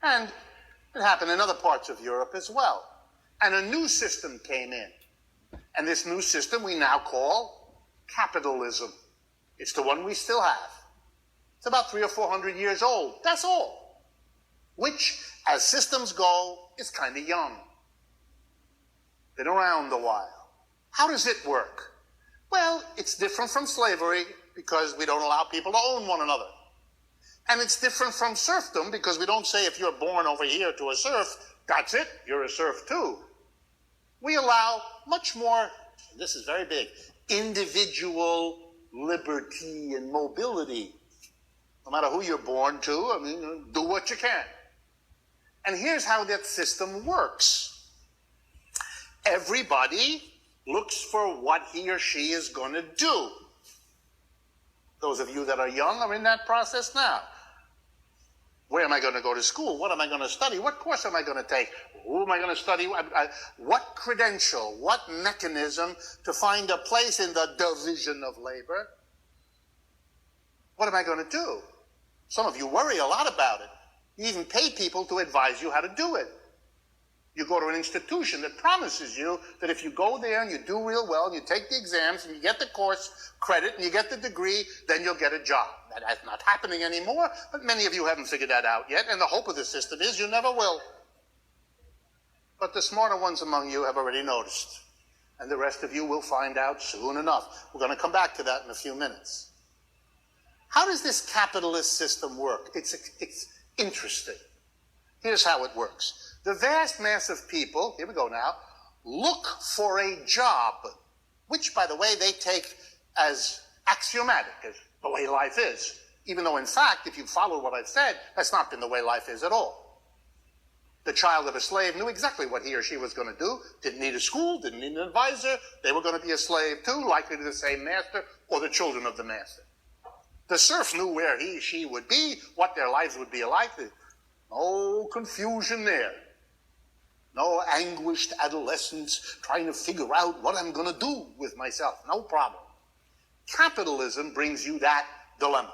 And it happened in other parts of Europe as well. And a new system came in. And this new system we now call capitalism. It's the one we still have. It's about 300 or 400 years old. That's all. Which, as systems go, is kind of young. Been around a while. How does it work? Well, it's different from slavery because we don't allow people to own one another. And it's different from serfdom because we don't say if you're born over here to a serf, that's it, you're a serf too. We allow much more, this is very big, individual liberty and mobility. No matter who you're born to, I mean, do what you can. And here's how that system works. Everybody looks for what he or she is going to do. Those of you that are young are in that process now. Where am I going to go to school? What am I going to study? What course am I going to take? Who am I going to study? What credential, what mechanism to find a place in the division of labor? What am I going to do? Some of you worry a lot about it. You even pay people to advise you how to do it. You go to an institution that promises you that if you go there and you do real well, and you take the exams and you get the course credit and you get the degree, then you'll get a job. That's not happening anymore, but many of you haven't figured that out yet, and the hope of the system is you never will. But the smarter ones among you have already noticed, and the rest of you will find out soon enough. We're going to come back to that in a few minutes. How does this capitalist system work? It's interesting. Here's how it works. The vast mass of people, here we go now, look for a job, which, by the way, they take as axiomatic, as the way life is. Even though, in fact, if you follow what I've said, that's not been the way life is at all. The child of a slave knew exactly what he or she was going to do, didn't need a school, didn't need an advisor, they were going to be a slave too, likely to the same master, or the children of the master. The serf knew where he or she would be, what their lives would be like. No confusion there. No anguished adolescence trying to figure out what I'm going to do with myself. No problem. Capitalism brings you that dilemma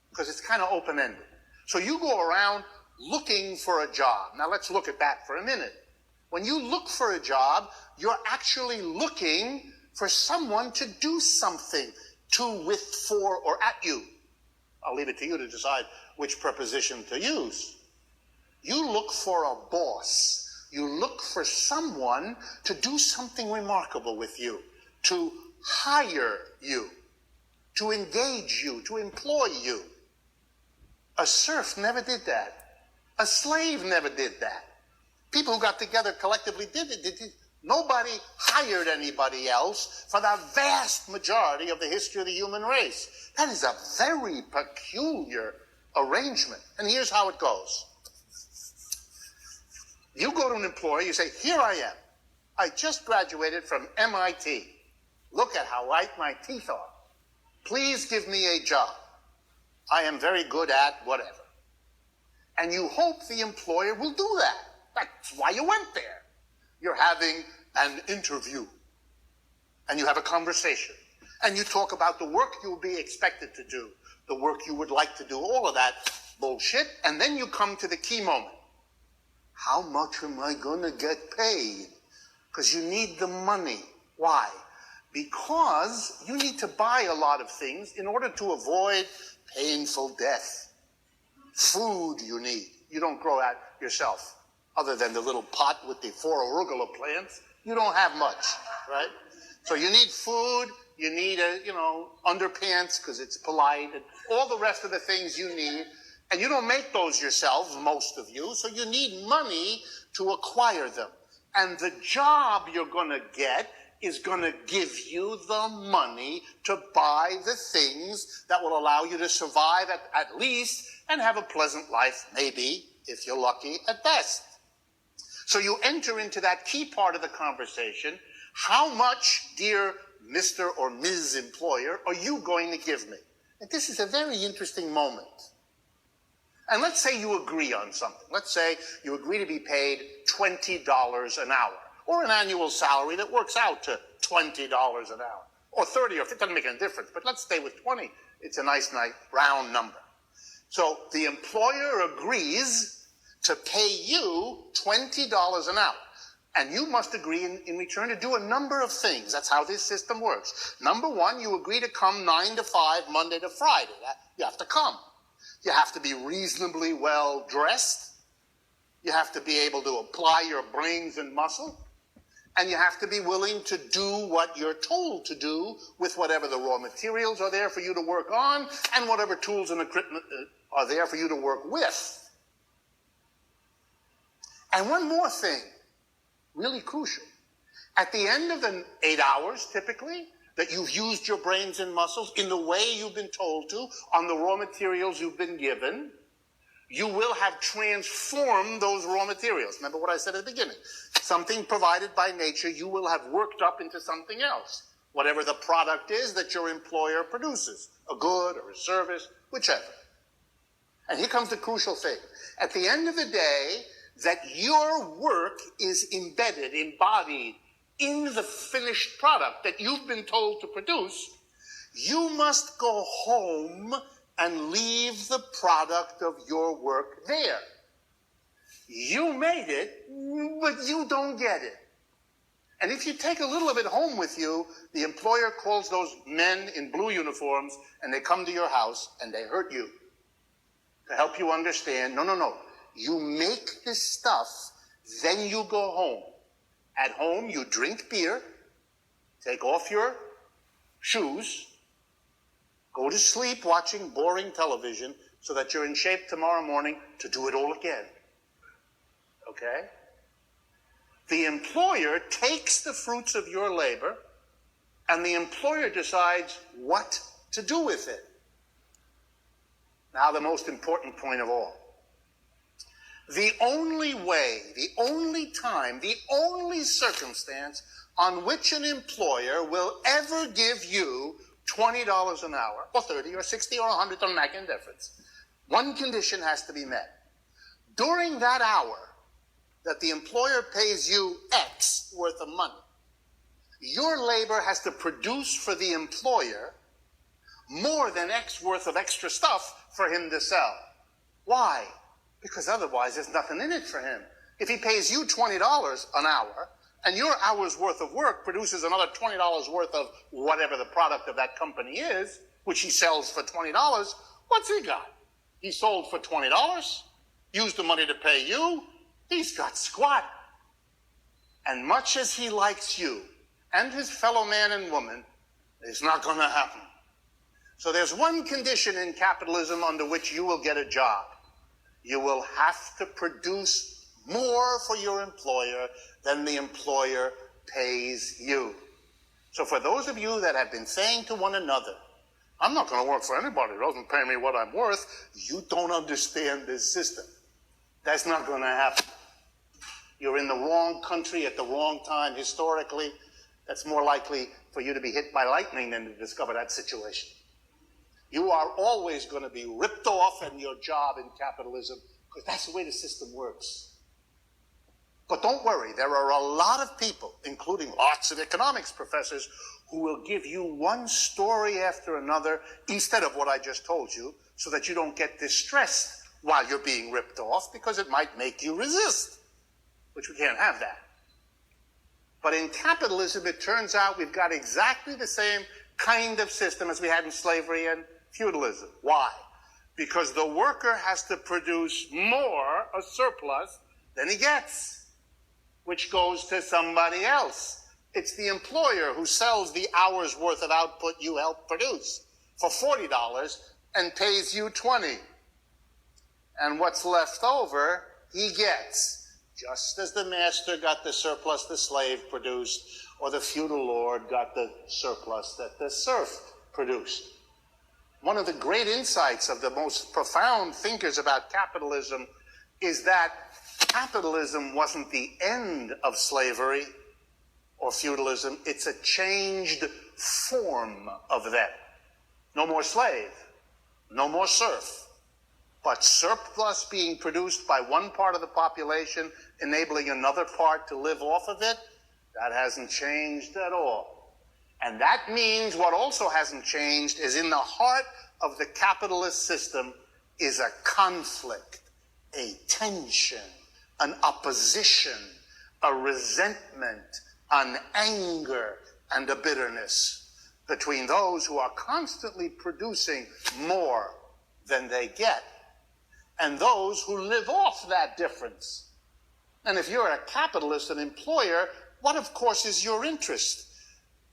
because it's kind of open-ended. So you go around looking for a job. Now let's look at that for a minute. When you look for a job, you're actually looking for someone to do something to, with, for, or at you. I'll leave it to you to decide which preposition to use. You look for a boss. You look for someone to do something remarkable with you, to hire you, to engage you, to employ you. A serf never did that. A slave never did that. People who got together collectively did it. Nobody hired anybody else for the vast majority of the history of the human race. That is a very peculiar arrangement. And here's how it goes. You go to an employer, you say, here I am. I just graduated from MIT. Look at how white my teeth are. Please give me a job. I am very good at whatever. And you hope the employer will do that. That's why you went there. You're having an interview. And you have a conversation. And you talk about the work you will be expected to do, the work you would like to do, all of that bullshit. And then you come to the key moment. How much am I going to get paid? Because you need the money. Why? Because you need to buy a lot of things in order to avoid painful death. Food you need. You don't grow that yourself. Other than the little pot with the 4 arugula plants, you don't have much, right? So you need food, you need, underpants because it's polite, and all the rest of the things you need. And you don't make those yourselves, most of you, so you need money to acquire them. And the job you're going to get is going to give you the money to buy the things that will allow you to survive at least and have a pleasant life, maybe, if you're lucky, at best. So you enter into that key part of the conversation. How much, dear Mr. or Ms. Employer, are you going to give me? And this is a very interesting moment. And let's say you agree on something. Let's say you agree to be paid $20 an hour, or an annual salary that works out to $20 an hour, or 30, or it doesn't make any difference, but let's stay with 20. It's a nice round number. So the employer agrees to pay you $20 an hour. And you must agree in return to do a number of things. That's how this system works. Number one, you agree to come 9 to 5, Monday to Friday. You have to come. You have to be reasonably well dressed. You have to be able to apply your brains and muscle. And you have to be willing to do what you're told to do with whatever the raw materials are there for you to work on and whatever tools and equipment are there for you to work with. And one more thing, really crucial. At the end of the 8 hours, typically, that you've used your brains and muscles in the way you've been told to, on the raw materials you've been given, you will have transformed those raw materials. Remember what I said at the beginning. Something provided by nature, you will have worked up into something else. Whatever the product is that your employer produces, a good or a service, whichever. And here comes the crucial thing. At the end of the day, that your work is embedded, embodied in the finished product that you've been told to produce, you must go home and leave the product of your work there. You made it, but you don't get it. And if you take a little of it home with you, the employer calls those men in blue uniforms and they come to your house and they hurt you to help you understand, no. You make this stuff, then you go home. At home, you drink beer, take off your shoes, go to sleep watching boring television so that you're in shape tomorrow morning to do it all again. Okay? The employer takes the fruits of your labor, and the employer decides what to do with it. Now, the most important point of all. The only way, the only time, the only circumstance on which an employer will ever give you $20 an hour, or 30 or 60 or 100, don't make any difference. One condition has to be met. During that hour that the employer pays you X worth of money, your labor has to produce for the employer more than X worth of extra stuff for him to sell. Why? Because otherwise there's nothing in it for him. If he pays you $20 an hour, and your hour's worth of work produces another $20 worth of whatever the product of that company is, which he sells for $20, what's he got? He sold for $20, used the money to pay you, he's got squat. And much as he likes you and his fellow man and woman, it's not going to happen. So there's one condition in capitalism under which you will get a job. You will have to produce more for your employer than the employer pays you. So for those of you that have been saying to one another, I'm not going to work for anybody who doesn't pay me what I'm worth, you don't understand this system. That's not going to happen. You're in the wrong country at the wrong time historically. That's more likely for you to be hit by lightning than to discover that situation. You are always going to be ripped off in your job in capitalism because that's the way the system works. But don't worry, there are a lot of people, including lots of economics professors, who will give you one story after another instead of what I just told you, so that you don't get distressed while you're being ripped off, because it might make you resist, which we can't have that. But in capitalism, it turns out we've got exactly the same kind of system as we had in slavery and feudalism. Why? Because the worker has to produce more, a surplus, than he gets, which goes to somebody else. It's the employer who sells the hour's worth of output you helped produce for $40 and pays you $20. And what's left over, he gets, just as the master got the surplus the slave produced, or the feudal lord got the surplus that the serf produced. One of the great insights of the most profound thinkers about capitalism is that capitalism wasn't the end of slavery or feudalism. It's a changed form of that. No more slave, no more serf, but surplus being produced by one part of the population, enabling another part to live off of it. That hasn't changed at all. And that means what also hasn't changed is in the heart of the capitalist system is a conflict, a tension, an opposition, a resentment, an anger, and a bitterness between those who are constantly producing more than they get and those who live off that difference. And if you're a capitalist, an employer, what of course is your interest?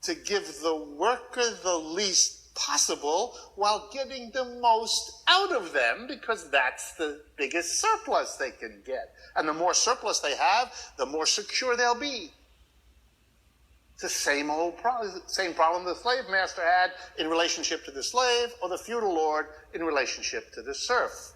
To give the worker the least possible while getting the most out of them, because that's the biggest surplus they can get. And the more surplus they have, the more secure they'll be. It's the same problem the slave master had in relationship to the slave, or the feudal lord in relationship to the serf.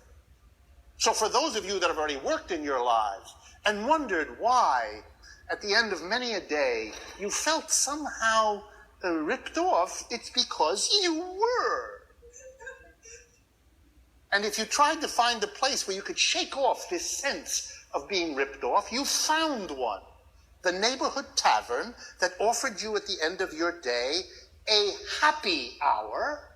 So for those of you that have already worked in your lives and wondered why, at the end of many a day, you felt somehow ripped off, it's because you were. And if you tried to find a place where you could shake off this sense of being ripped off, you found one. The neighborhood tavern that offered you at the end of your day a happy hour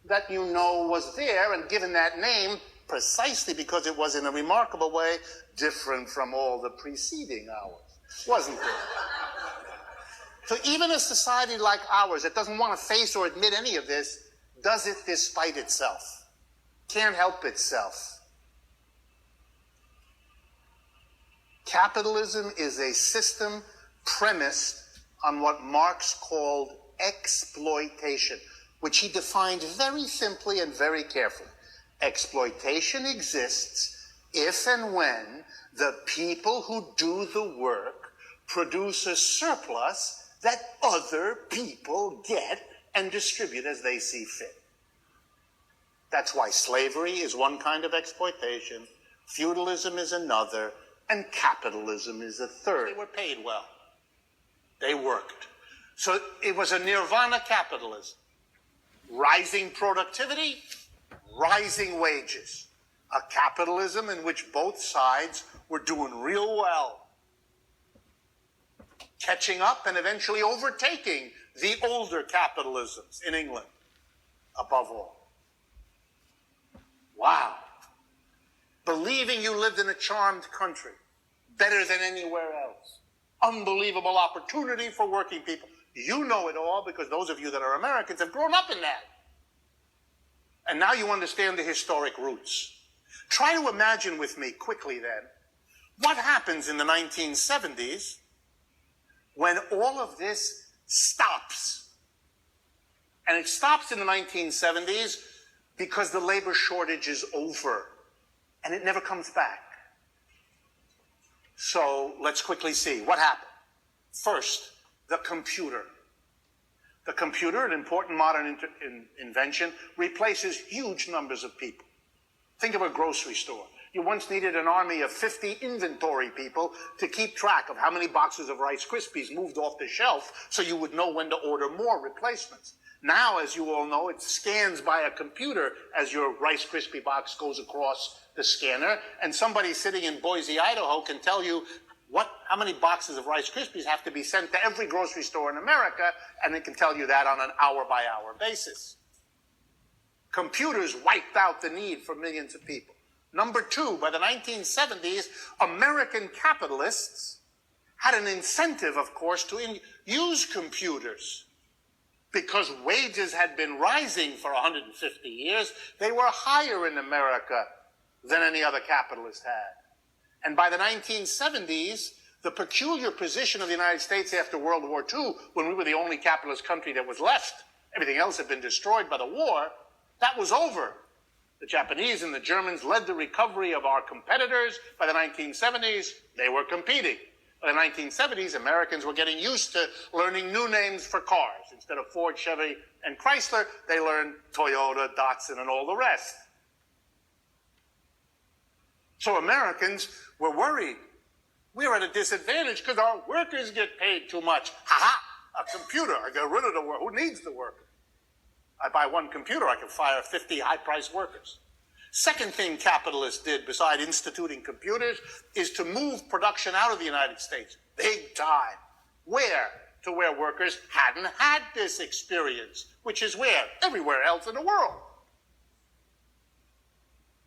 that you know was there, and given that name precisely because it was in a remarkable way different from all the preceding hours, wasn't it? So even a society like ours that doesn't want to face or admit any of this, does it despite itself. Can't help itself. Capitalism is a system premised on what Marx called exploitation, which he defined very simply and very carefully. Exploitation exists if and when the people who do the work produce a surplus that other people get and distribute as they see fit. That's why slavery is one kind of exploitation, feudalism is another, and capitalism is a third. They were paid well. They worked. So it was a nirvana capitalism. Rising productivity, rising wages. A capitalism in which both sides were doing real well. Catching up and eventually overtaking the older capitalisms in England, above all. Wow. Believing you lived in a charmed country, better than anywhere else. Unbelievable opportunity for working people. You know it all because those of you that are Americans have grown up in that. And now you understand the historic roots. Try to imagine with me quickly then, what happens in the 1970s when all of this stops. And it stops in the 1970s because the labor shortage is over and it never comes back. So let's quickly see what happened. First, the computer. The computer, an important modern invention, replaces huge numbers of people. Think of a grocery store. You once needed an army of 50 inventory people to keep track of how many boxes of Rice Krispies moved off the shelf so you would know when to order more replacements. Now, as you all know, it scans by a computer as your Rice Krispie box goes across the scanner, and somebody sitting in Boise, Idaho can tell you how many boxes of Rice Krispies have to be sent to every grocery store in America, and it can tell you that on an hour-by-hour basis. Computers wiped out the need for millions of people. Number two, by the 1970s, American capitalists had an incentive, of course, to use computers. Because wages had been rising for 150 years, they were higher in America than any other capitalist had. And by the 1970s, the peculiar position of the United States after World War II, when we were the only capitalist country that was left, everything else had been destroyed by the war, that was over. The Japanese and the Germans led the recovery of our competitors. By the 1970s, they were competing. By the 1970s, Americans were getting used to learning new names for cars. Instead of Ford, Chevy, and Chrysler, they learned Toyota, Datsun, and all the rest. So Americans were worried. We're at a disadvantage because our workers get paid too much. Ha-ha! A computer. I got rid of the worker. Who needs the worker? I buy one computer, I can fire 50 high-priced workers. Second thing capitalists did, besides instituting computers, is to move production out of the United States. Big time. Where? To where workers hadn't had this experience, which is where? Everywhere else in the world.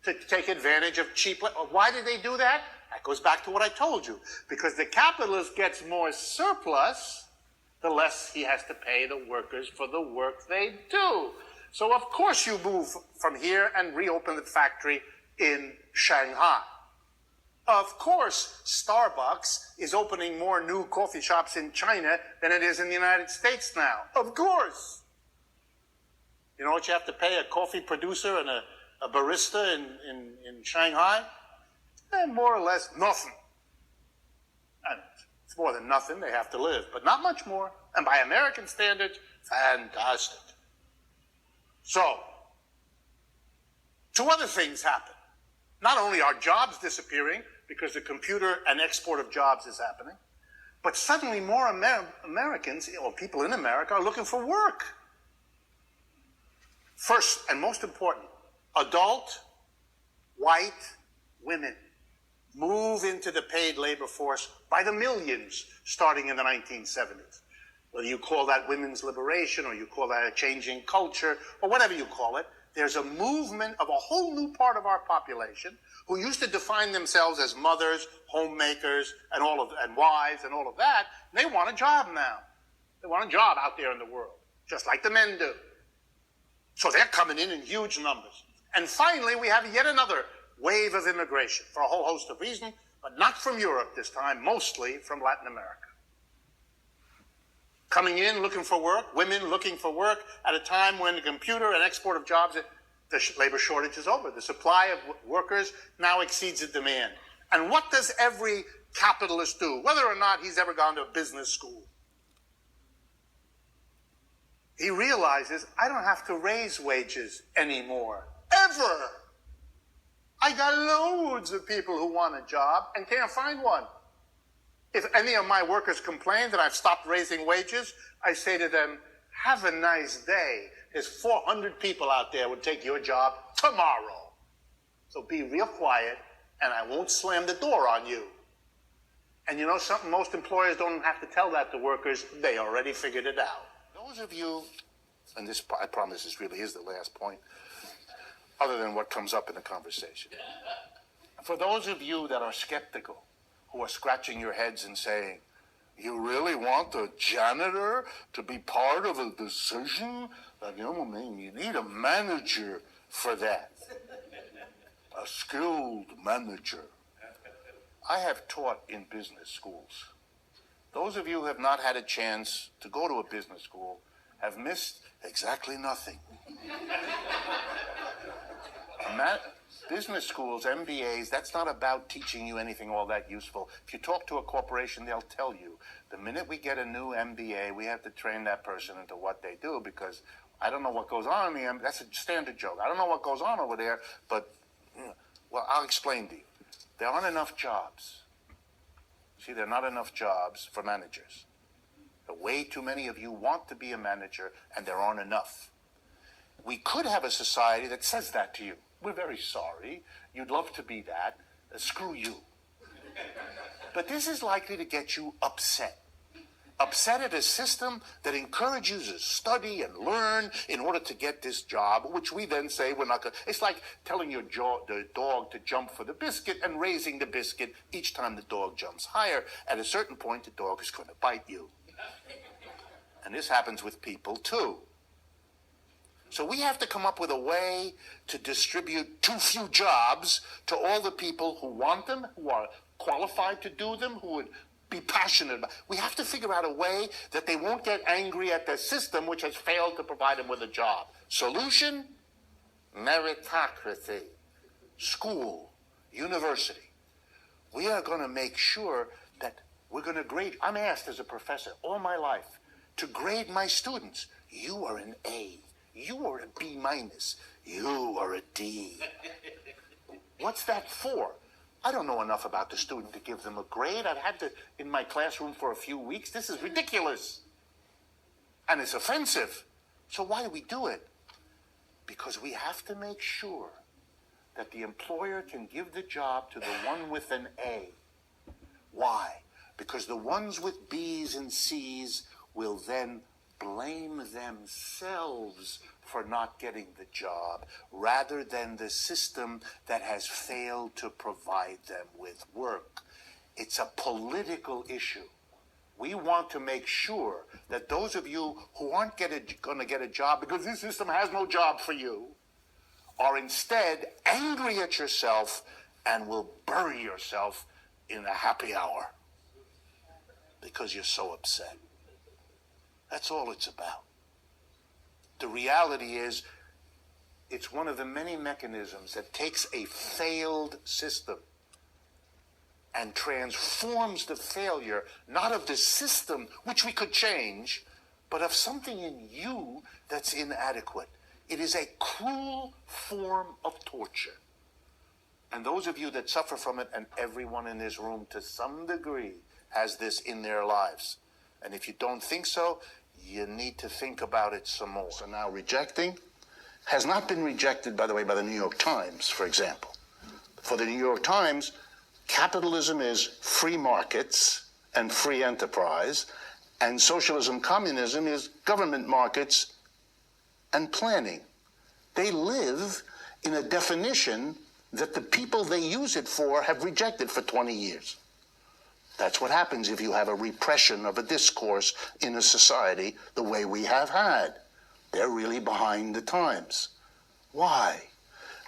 to take advantage of cheap labor. Why did they do that? That goes back to what I told you. Because the capitalist gets more surplus, the less he has to pay the workers for the work they do. So of course you move from here and reopen the factory in Shanghai. Of course, Starbucks is opening more new coffee shops in China than it is in the United States now. Of course. You know what you have to pay a coffee producer and a barista in Shanghai? More or less nothing. And it's more than nothing, they have to live, but not much more. And by American standards, fantastic. So, two other things happen. Not only are jobs disappearing, because the computer and export of jobs is happening, but suddenly more Americans, or people in America, are looking for work. First and most important, adult, white women move into the paid labor force by the millions starting in the 1970s. Whether you call that women's liberation, or you call that a changing culture, or whatever you call it, there's a movement of a whole new part of our population who used to define themselves as mothers, homemakers, and wives and all of that. And they want a job now. They want a job out there in the world, just like the men do. So they're coming in huge numbers. And finally, we have yet another wave of immigration for a whole host of reasons, but not from Europe this time, mostly from Latin America. Coming in, looking for work, women looking for work at a time when the computer and export of jobs, the labor shortage is over. The supply of workers now exceeds the demand. And what does every capitalist do, whether or not he's ever gone to a business school? He realizes, I don't have to raise wages anymore, ever. I got loads of people who want a job and can't find one. If any of my workers complain that I've stopped raising wages, I say to them, have a nice day. There's 400 people out there who would take your job tomorrow. So be real quiet, and I won't slam the door on you. And you know something? Most employers don't have to tell that to workers. They already figured it out. Those of you, and this, I promise this really is the last point, other than what comes up in the conversation. For those of you that are skeptical, who are scratching your heads and saying, you really want a janitor to be part of a decision? You need a manager for that. A skilled manager. I have taught in business schools. Those of you who have not had a chance to go to a business school have missed exactly nothing. Business schools, MBAs, that's not about teaching you anything all that useful. If you talk to a corporation, they'll tell you, the minute we get a new MBA, we have to train that person into what they do, because I don't know what goes on in the MBA. That's a standard joke. I don't know what goes on over there, but, well, I'll explain to you. There aren't enough jobs. See, there are not enough jobs for managers. Way too many of you want to be a manager, and there aren't enough. We could have a society that says that to you. We're very sorry. You'd love to be that. Screw you. But this is likely to get you upset. Upset at a system that encourages you to study and learn in order to get this job, which we then say we're not going to. It's like telling the dog to jump for the biscuit and raising the biscuit each time the dog jumps higher. At a certain point, the dog is going to bite you. And this happens with people, too. So we have to come up with a way to distribute too few jobs to all the people who want them, who are qualified to do them, who would be passionate about. We have to figure out a way that they won't get angry at the system which has failed to provide them with a job. Solution? Meritocracy. School. University. We are going to make sure that we're going to grade. I'm asked as a professor all my life to grade my students. You are an A. You are a B minus. You are a D. What's that for? I don't know enough about the student to give them a grade. I've had to in my classroom for a few weeks. This is ridiculous. And it's offensive. So why do we do it? Because we have to make sure that the employer can give the job to the one with an A. Why? Because the ones with B's and C's will then blame themselves for not getting the job rather than the system that has failed to provide them with work. It's a political issue. We want to make sure that those of you who aren't going to get a job because this system has no job for you are instead angry at yourself and will bury yourself in a happy hour because you're so upset. That's all it's about. The reality is, it's one of the many mechanisms that takes a failed system and transforms the failure, not of the system, which we could change, but of something in you that's inadequate. It is a cruel form of torture. And those of you that suffer from it, and everyone in this room to some degree has this in their lives. And if you don't think so, you need to think about it some more. So now rejecting has not been rejected, by the way, by the New York Times, for example. For the New York Times, capitalism is free markets and free enterprise, and socialism, communism is government markets and planning. They live in a definition that the people they use it for have rejected for 20 years. That's what happens if you have a repression of a discourse in a society the way we have had. They're really behind the times. Why?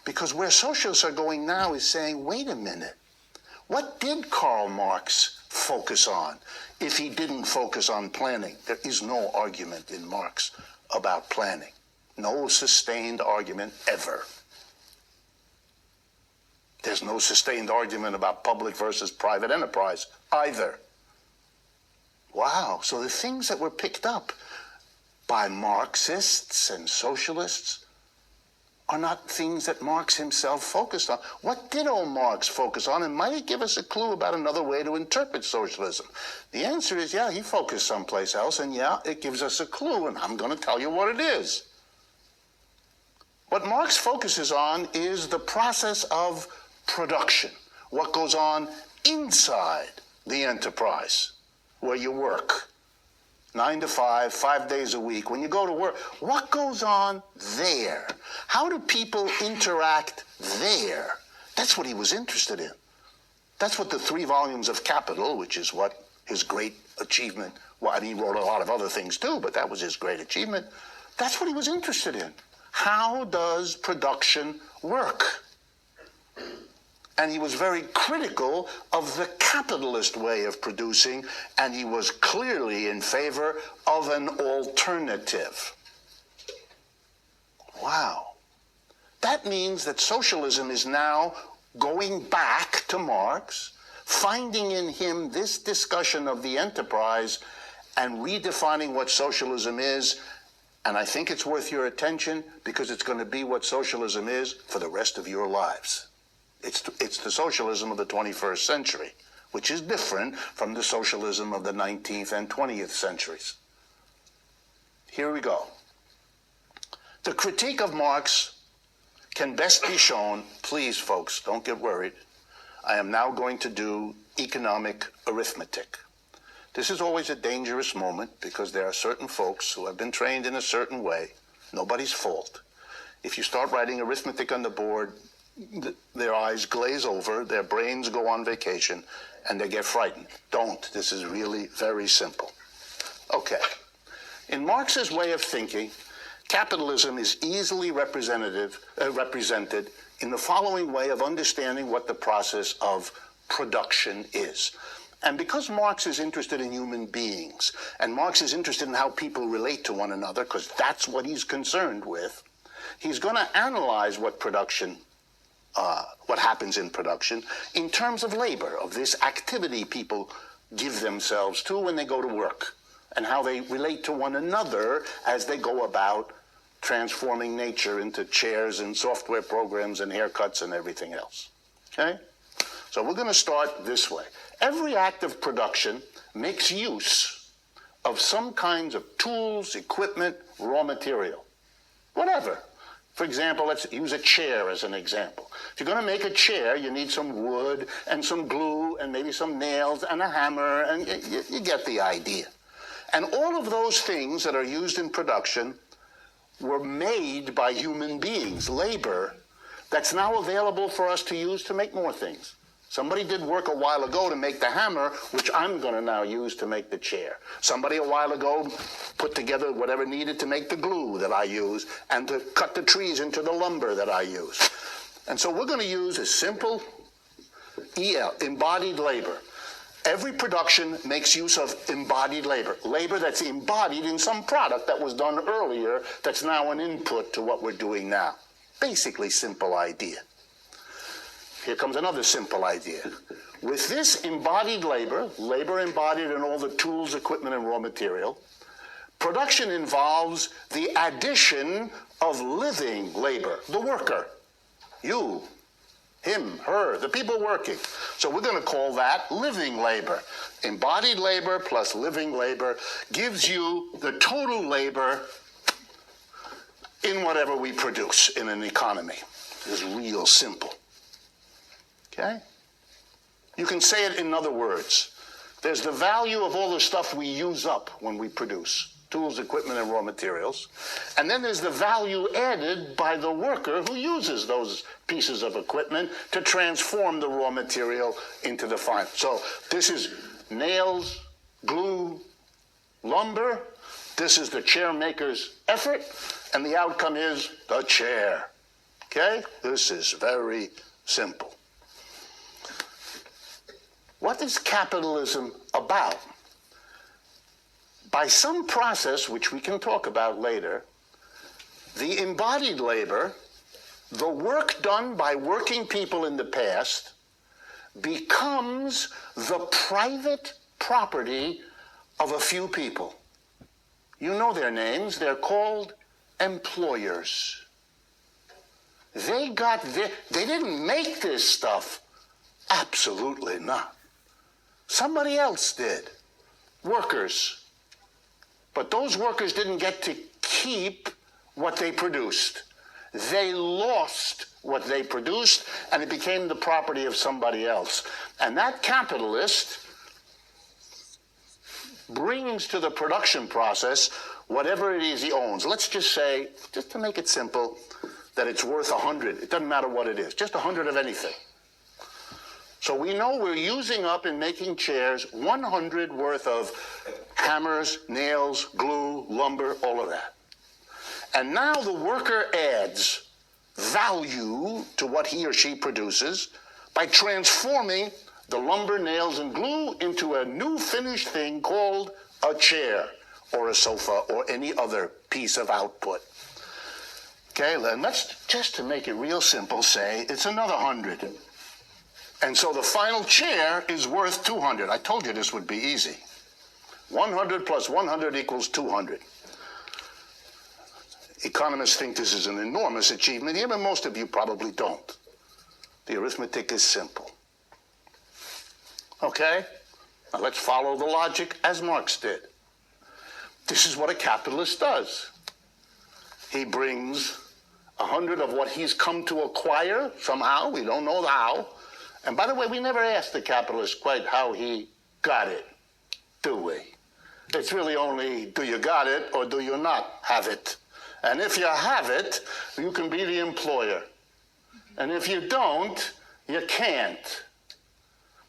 Because where socialists are going now is saying, wait a minute, what did Karl Marx focus on if he didn't focus on planning? There is no argument in Marx about planning. No sustained argument ever. There's no sustained argument about public versus private enterprise either. Wow, so the things that were picked up by Marxists and socialists are not things that Marx himself focused on. What did old Marx focus on? And might it give us a clue about another way to interpret socialism? The answer is, yeah, he focused someplace else, and yeah, it gives us a clue, and I'm going to tell you what it is. What Marx focuses on is the process of production, what goes on inside the enterprise, where you work, 9 to 5, 5 days a week, when you go to work. What goes on there? How do people interact there? That's what he was interested in. That's what the 3 volumes of Capital, which is what his great achievement, well, I mean, he wrote a lot of other things too, but that was his great achievement. That's what he was interested in. How does production work? And he was very critical of the capitalist way of producing, and he was clearly in favor of an alternative. Wow. That means that socialism is now going back to Marx, finding in him this discussion of the enterprise and redefining what socialism is. And I think it's worth your attention because it's going to be what socialism is for the rest of your lives. It's the socialism of the 21st century, which is different from the socialism of the 19th and 20th centuries. Here we go. The critique of Marx can best be shown, please folks, don't get worried. I am now going to do economic arithmetic. This is always a dangerous moment because there are certain folks who have been trained in a certain way, nobody's fault. If you start writing arithmetic on the board, their eyes glaze over, their brains go on vacation, and they get frightened. Don't. This is really very simple. Okay. In Marx's way of thinking, capitalism is easily represented in the following way of understanding what the process of production is. And because Marx is interested in human beings, and Marx is interested in how people relate to one another, because that's what he's concerned with, he's going to analyze what happens in production in terms of labor, of this activity people give themselves to when they go to work, and how they relate to one another as they go about transforming nature into chairs and software programs and haircuts and everything else. Okay? So we're going to start this way. Every act of production makes use of some kinds of tools, equipment, raw material, whatever. For example, let's use a chair as an example. If you're going to make a chair, you need some wood and some glue and maybe some nails and a hammer, and you get the idea. And all of those things that are used in production were made by human beings, labor, that's now available for us to use to make more things. Somebody did work a while ago to make the hammer, which I'm going to now use to make the chair. Somebody a while ago put together whatever needed to make the glue that I use and to cut the trees into the lumber that I use. And so we're going to use a simple EL, embodied labor. Every production makes use of embodied labor, labor that's embodied in some product that was done earlier that's now an input to what we're doing now. Basically, simple idea. Here comes another simple idea. With this embodied labor, labor embodied in all the tools, equipment, and raw material, production involves the addition of living labor, the worker, you, him, her, the people working. So we're going to call that living labor. Embodied labor plus living labor gives you the total labor in whatever we produce in an economy. It's real simple. Okay? You can say it in other words. There's the value of all the stuff we use up when we produce, tools, equipment, and raw materials. And then there's the value added by the worker who uses those pieces of equipment to transform the raw material into the final. So this is nails, glue, lumber. This is the chair maker's effort, and the outcome is the chair. Okay? This is very simple. What is capitalism about? By some process, which we can talk about later, the embodied labor, the work done by working people in the past, becomes the private property of a few people. You know their names. They're called employers. They didn't make this stuff. Absolutely not. Somebody else did. Workers. But those workers didn't get to keep what they produced. They lost what they produced, and it became the property of somebody else. And that capitalist brings to the production process whatever it is he owns. Let's just say, just to make it simple, that it's worth 100. It doesn't matter what it is, just 100 of anything. So we know we're using up in making chairs 100 worth of hammers, nails, glue, lumber, all of that. And now the worker adds value to what he or she produces by transforming the lumber, nails, and glue into a new finished thing called a chair or a sofa or any other piece of output. Okay, and let's, just to make it real simple, say it's another 100. And so the final chair is worth 200. I told you this would be easy. 100 plus 100 equals 200. Economists think this is an enormous achievement here, but most of you probably don't. The arithmetic is simple. Okay? Now let's follow the logic as Marx did. This is what a capitalist does. He brings 100 of what he's come to acquire somehow. We don't know how. And by the way, we never asked the capitalist quite how he got it, do we? It's really only, do you got it or do you not have it? And if you have it, you can be the employer. And if you don't, you can't.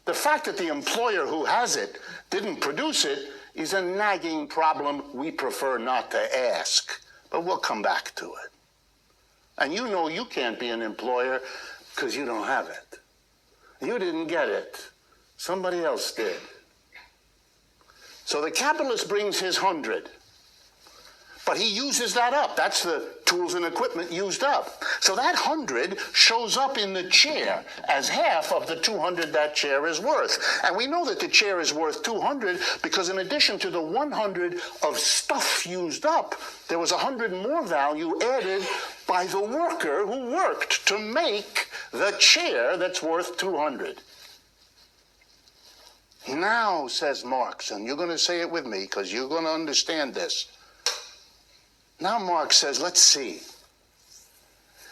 The fact that the employer who has it didn't produce it is a nagging problem we prefer not to ask. But we'll come back to it. And you know you can't be an employer because you don't have it. You didn't get it. Somebody else did. So the capitalist brings his 100. But he uses that up. That's the tools and equipment used up. So that 100 shows up in the chair as half of the 200 that chair is worth. And we know that the chair is worth 200 because in addition to the 100 of stuff used up, there was 100 more value added by the worker who worked to make the chair that's worth 200. Now, says Marx, and you're going to say it with me because you're going to understand this. Now Marx says, let's see.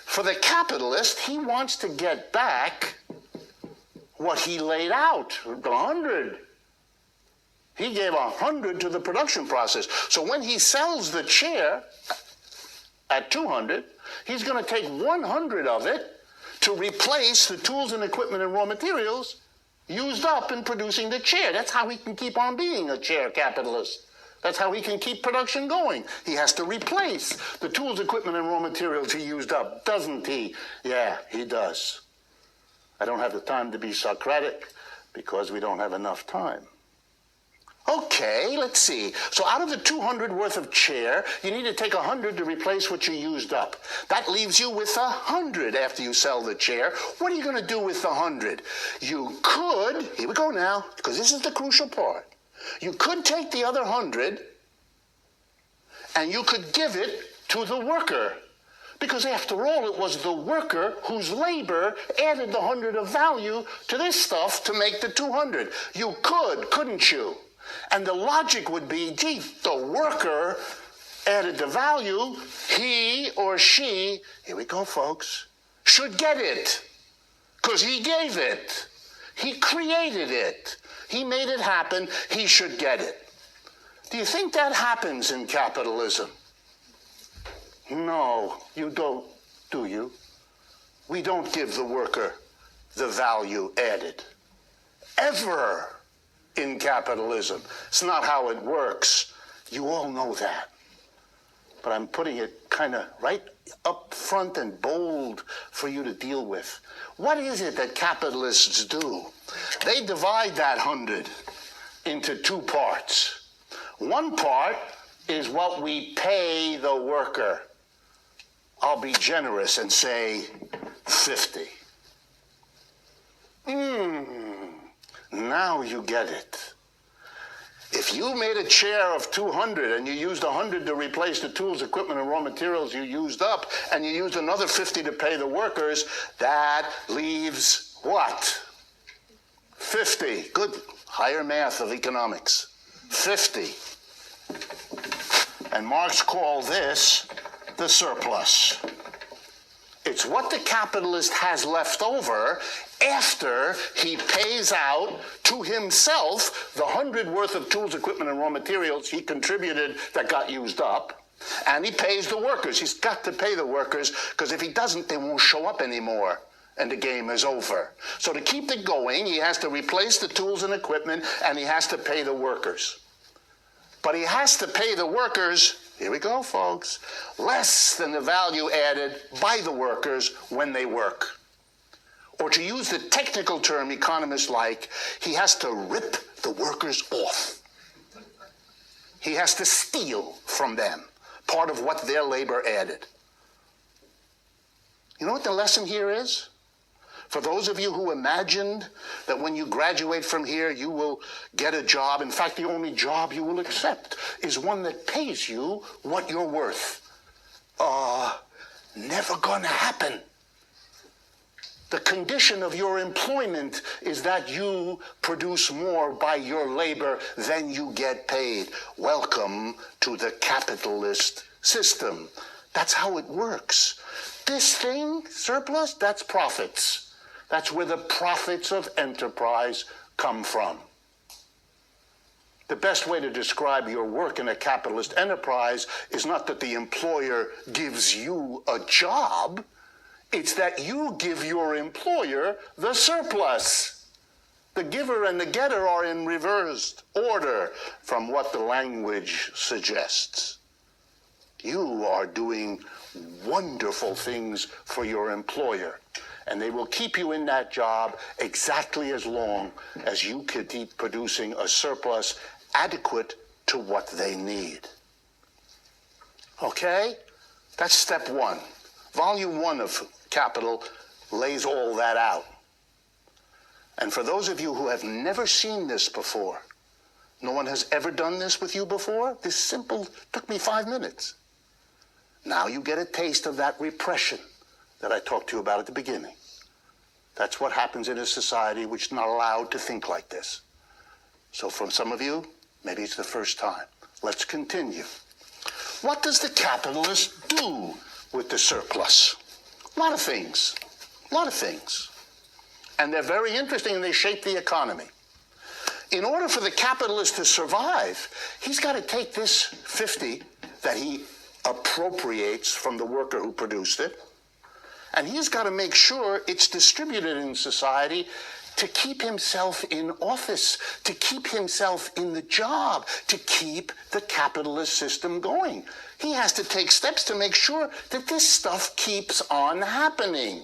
For the capitalist, he wants to get back what he laid out, the 100. He gave 100 to the production process. So when he sells the chair at 200, he's going to take 100 of it to replace the tools and equipment and raw materials used up in producing the chair. That's how he can keep on being a chair capitalist. That's how he can keep production going. He has to replace the tools, equipment, and raw materials he used up, doesn't he? Yeah, he does. I don't have the time to be Socratic because we don't have enough time. Okay, let's see. So out of the 200 worth of chair, you need to take 100 to replace what you used up. That leaves you with 100 after you sell the chair. What are you going to do with the 100? You could, here we go now, because this is the crucial part. You could take the other 100 and you could give it to the worker. Because after all, it was the worker whose labor added the 100 of value to this stuff to make the 200. You could, couldn't you? And the logic would be, gee, the worker added the value, he or she, here we go, folks, should get it. Because he gave it. He created it. He made it happen. He should get it. Do you think that happens in capitalism? No, you don't, do you? We don't give the worker the value added. Ever in capitalism. It's not how it works. You all know that. But I'm putting it kind of right up front and bold for you to deal with. What is it that capitalists do? They divide that 100 into two parts. One part is what we pay the worker. I'll be generous and say 50. Now you get it. If you made a chair of 200 and you used 100 to replace the tools, equipment, and raw materials you used up, and you used another 50 to pay the workers, that leaves what? 50. Good. Higher math of economics. 50. And Marx called this the surplus. It's what the capitalist has left over after he pays out to himself the 100 worth of tools, equipment, and raw materials he contributed that got used up, and he pays the workers. He's got to pay the workers, because if he doesn't, they won't show up anymore, and the game is over. So to keep it going, he has to replace the tools and equipment, and he has to pay the workers. But he has to pay the workers, here we go, folks, less than the value added by the workers when they work. Or to use the technical term economists like, he has to rip the workers off. He has to steal from them part of what their labor added. You know what the lesson here is? For those of you who imagined that when you graduate from here, you will get a job. In fact, the only job you will accept is one that pays you what you're worth. Never gonna happen. The condition of your employment is that you produce more by your labor than you get paid. Welcome to the capitalist system. That's how it works. This thing, surplus, that's profits. That's where the profits of enterprise come from. The best way to describe your work in a capitalist enterprise is not that the employer gives you a job. It's that you give your employer the surplus. The giver and the getter are in reversed order from what the language suggests. You are doing wonderful things for your employer, and they will keep you in that job exactly as long as you can keep producing a surplus adequate to what they need. Okay? That's step one. Volume 1 of Capital lays all that out. And for those of you who have never seen this before, no one has ever done this with you before, this simple took me 5 minutes. Now you get a taste of that repression that I talked to you about at the beginning. That's what happens in a society which is not allowed to think like this. So for some of you, maybe it's the first time. Let's continue. What does the capitalist do with the surplus? A lot of things. A lot of things. And they're very interesting, and they shape the economy. In order for the capitalist to survive, he's got to take this 50 that he appropriates from the worker who produced it, and he's got to make sure it's distributed in society to keep himself in office, to keep himself in the job, to keep the capitalist system going. He has to take steps to make sure that this stuff keeps on happening.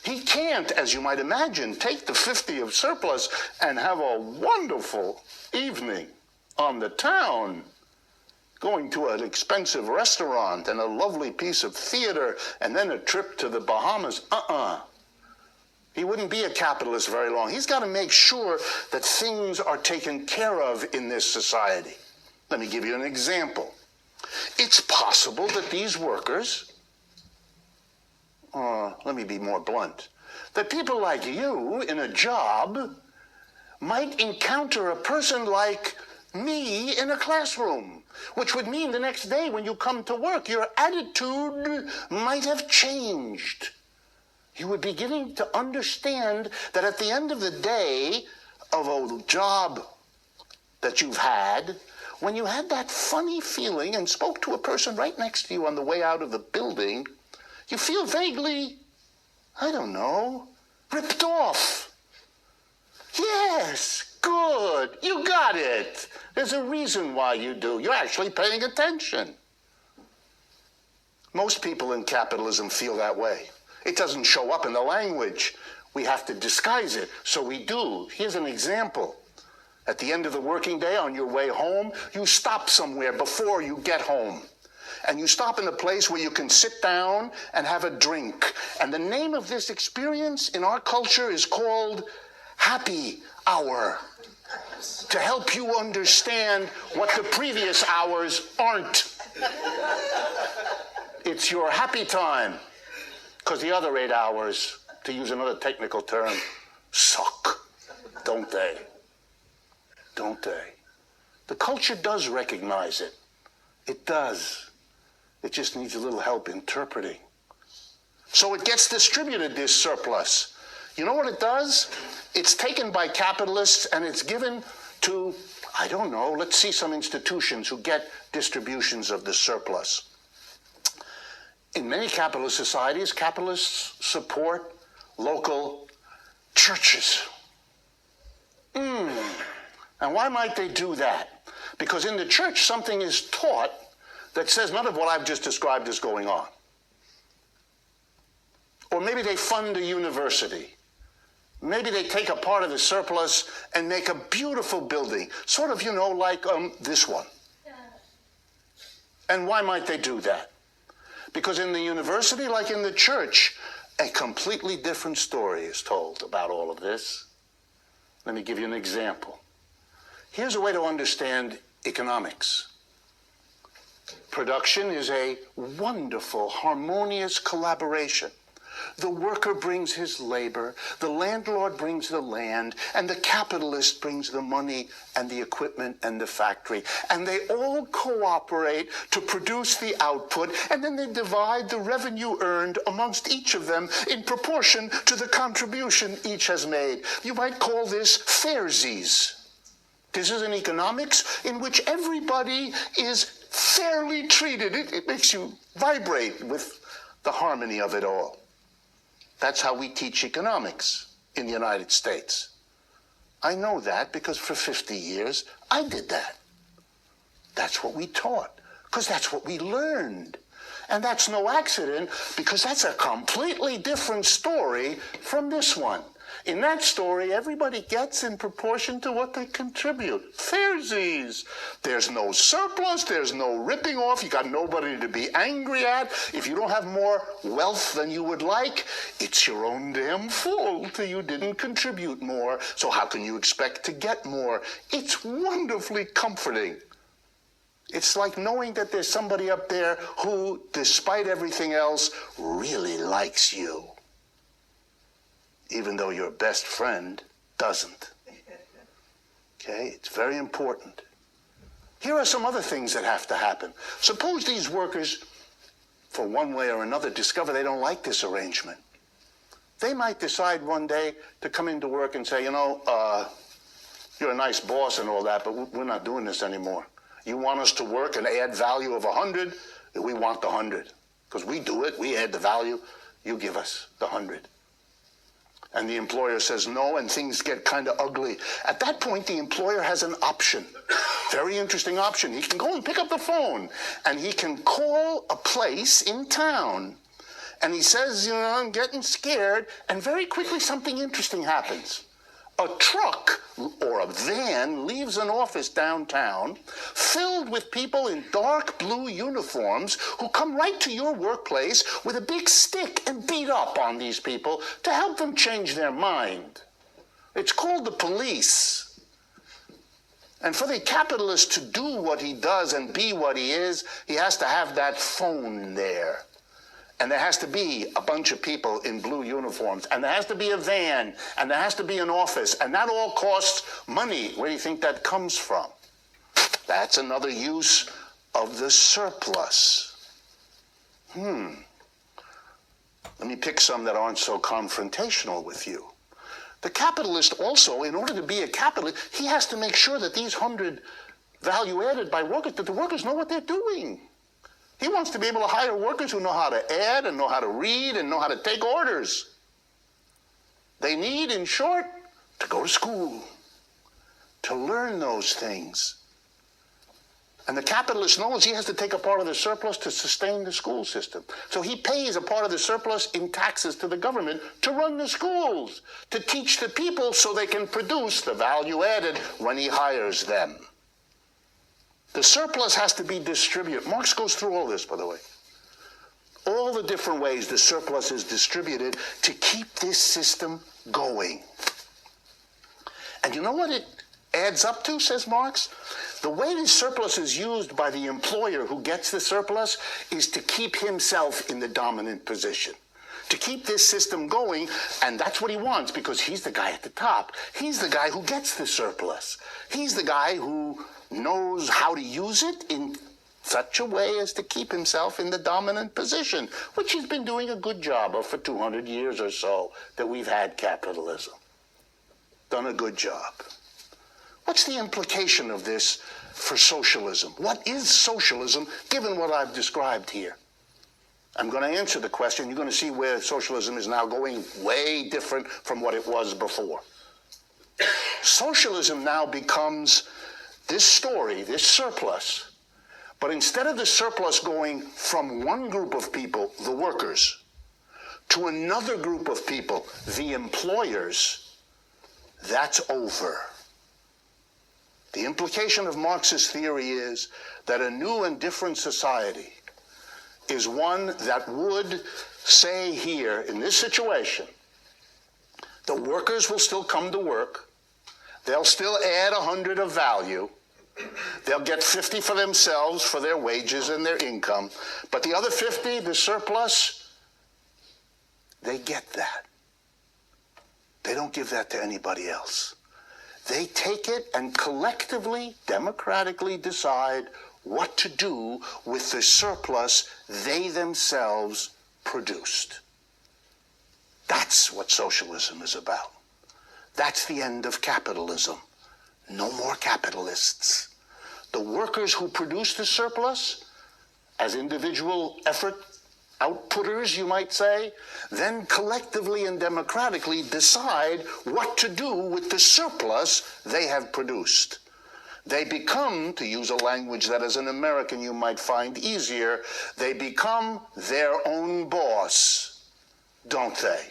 He can't, as you might imagine, take the 50 of surplus and have a wonderful evening on the town, going to an expensive restaurant and a lovely piece of theater and then a trip to the Bahamas. He wouldn't be a capitalist very long. He's got to make sure that things are taken care of in this society. Let me give you an example. It's possible that these workers, let me be more blunt, that people like you in a job might encounter a person like me in a classroom, which would mean the next day when you come to work, your attitude might have changed. You would be beginning to understand that at the end of the day of a job that you've had, when you had that funny feeling and spoke to a person right next to you on the way out of the building, you feel vaguely, I don't know, ripped off. Yes, good, you got it. There's a reason why you do. You're actually paying attention. Most people in capitalism feel that way. It doesn't show up in the language. We have to disguise it, so we do. Here's an example. At the end of the working day, on your way home, you stop somewhere before you get home. And you stop in a place where you can sit down and have a drink. And the name of this experience in our culture is called happy hour, to help you understand what the previous hours aren't. It's your happy time, because the other 8 hours, to use another technical term, suck, don't they? Don't they? The culture does recognize it. It does. It just needs a little help interpreting. So it gets distributed, this surplus. You know what it does? It's taken by capitalists and it's given to, I don't know, let's see some institutions who get distributions of the surplus. In many capitalist societies, capitalists support local churches. And why might they do that? Because in the church, something is taught that says none of what I've just described is going on. Or maybe they fund a university. Maybe they take a part of the surplus and make a beautiful building, sort of, you know, like this one. And why might they do that? Because in the university, like in the church, a completely different story is told about all of this. Let me give you an example. Here's a way to understand economics. Production is a wonderful, harmonious collaboration. The worker brings his labor, the landlord brings the land, and the capitalist brings the money and the equipment and the factory. And they all cooperate to produce the output, and then they divide the revenue earned amongst each of them in proportion to the contribution each has made. You might call this fairsies. This is an economics in which everybody is fairly treated. It makes you vibrate with the harmony of it all. That's how we teach economics in the United States. I know that because for 50 years, I did that. That's what we taught, because that's what we learned. And that's no accident, because that's a completely different story from this one. In that story, everybody gets in proportion to what they contribute. Fairsies. There's no surplus. There's no ripping off. You got nobody to be angry at. If you don't have more wealth than you would like, it's your own damn fault that you didn't contribute more. So how can you expect to get more? It's wonderfully comforting. It's like knowing that there's somebody up there who, despite everything else, really likes you, even though your best friend doesn't. Okay, it's very important. Here are some other things that have to happen. Suppose these workers, for one way or another, discover they don't like this arrangement. They might decide one day to come into work and say, you're a nice boss and all that, but we're not doing this anymore. You want us to work and add value of 100? We want the 100. Because we do it, we add the value, you give us the 100. And the employer says no, and things get kind of ugly. At that point, the employer has an option. Very interesting option. He can go and pick up the phone, and he can call a place in town. And he says, I'm getting scared, and very quickly something interesting happens. A truck or a van leaves an office downtown filled with people in dark blue uniforms who come right to your workplace with a big stick and beat up on these people to help them change their mind. It's called the police. And for the capitalist to do what he does and be what he is, he has to have that phone there. And there has to be a bunch of people in blue uniforms, and there has to be a van, and there has to be an office, and that all costs money. Where do you think that comes from? That's another use of the surplus. Let me pick some that aren't so confrontational with you. The capitalist also, in order to be a capitalist, he has to make sure that these 100 value added by workers, that the workers know what they're doing. He wants to be able to hire workers who know how to add and know how to read and know how to take orders. They need, in short, to go to school, to learn those things. And the capitalist knows he has to take a part of the surplus to sustain the school system. So he pays a part of the surplus in taxes to the government to run the schools, to teach the people so they can produce the value added when he hires them. The surplus has to be distributed. Marx goes through all this, by the way. All the different ways the surplus is distributed to keep this system going. And you know what it adds up to, says Marx? The way the surplus is used by the employer who gets the surplus is to keep himself in the dominant position, to keep this system going, and that's what he wants because he's the guy at the top. He's the guy who gets the surplus. He's the guy who knows how to use it in such a way as to keep himself in the dominant position, which he's been doing a good job of for 200 years or so that we've had capitalism. Done a good job. What's the implication of this for socialism? What is socialism, given what I've described here? I'm going to answer the question. You're going to see where socialism is now going way different from what it was before. Socialism now becomes this story, this surplus, but instead of the surplus going from one group of people, the workers, to another group of people, the employers, that's over. The implication of Marx's theory is that a new and different society is one that would say here, in this situation, the workers will still come to work, they'll still add 100 of value, they'll get 50 for themselves for their wages and their income, but the other 50, the surplus, they get that. They don't give that to anybody else. They take it and collectively, democratically decide what to do with the surplus they themselves produced. That's what socialism is about. That's the end of capitalism. No more capitalists. The workers who produce the surplus, as individual effort outputters, you might say, then collectively and democratically decide what to do with the surplus they have produced. They become, to use a language that as an American you might find easier, they become their own boss, don't they?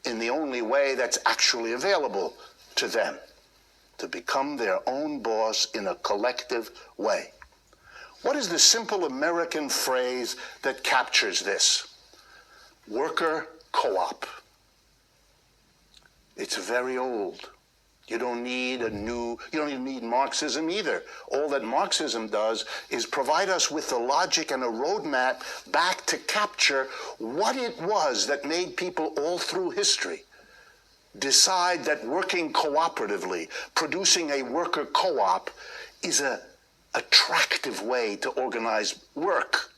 In the only way that's actually available to them, to become their own boss in a collective way. What is the simple American phrase that captures this? Worker co-op. It's very old. You don't even need Marxism either. All that Marxism does is provide us with the logic and a roadmap back to capture what it was that made people all through history decide that working cooperatively, producing a worker co-op, is an attractive way to organize work,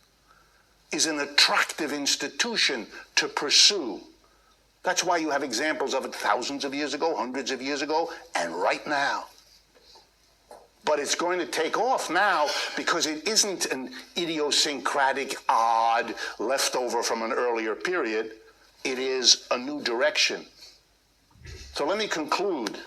is an attractive institution to pursue. That's why you have examples of it thousands of years ago, hundreds of years ago, and right now. But it's going to take off now because it isn't an idiosyncratic, odd, leftover from an earlier period. It is a new direction. So let me conclude.